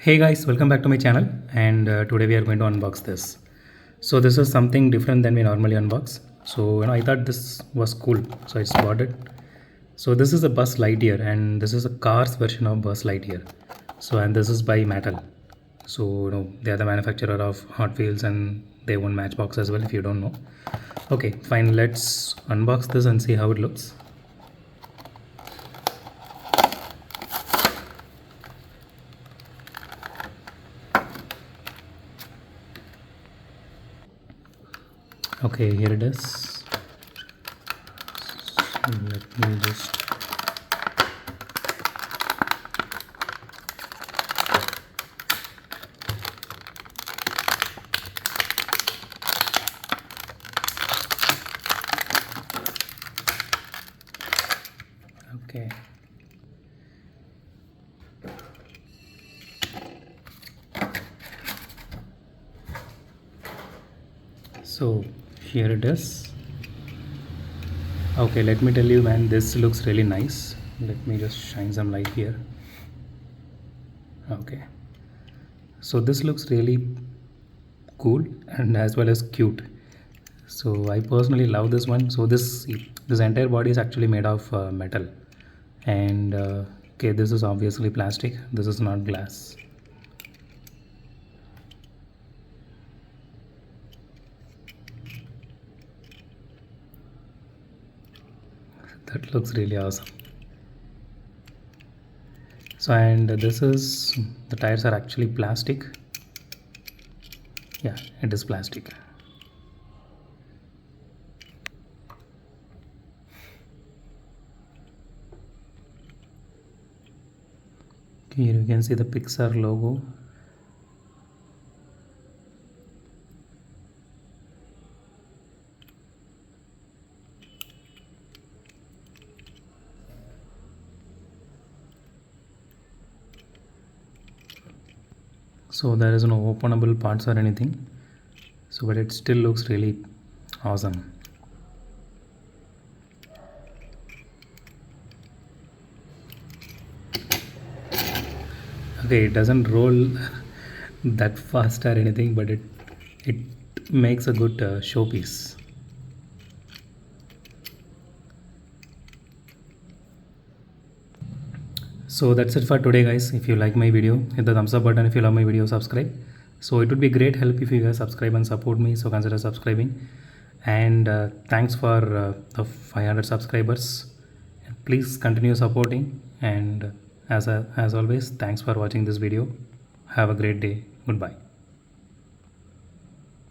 Hey guys, welcome back to my channel, and today we are going to unbox this. So this is something different than we normally unbox. So I thought this was cool, so I just bought it. So this is a Buzz Lightyear, and this is a car's version of Buzz Lightyear. So and this is by Mattel. So they are the manufacturer of Hot Wheels, and they own Matchbox as well. If you don't know, okay, fine. Let's unbox this and see how it looks. Okay, here it is. So let me just okay. So here it is. Okay, let me tell you, man, this looks really nice. Let me just shine some light here. Okay, so this looks really cool and as well as cute. So I personally love this one. So this entire body is actually made of metal, and okay, this is obviously plastic. This is not glass. That looks really awesome. So and this is, the tires are actually plastic. Yeah, it is plastic. Here you can see the Pixar logo. So there is no openable parts or anything, so but it still looks really awesome. Okay, it doesn't roll that fast or anything, but it makes a good showpiece. So that's it for today, guys. If you like my video, hit the thumbs up button. If you love my video, subscribe. So it would be great help if you guys subscribe and support me, so consider subscribing. And thanks for the 500 subscribers. Please continue supporting, and as always, thanks for watching this video. Have a great day. Goodbye.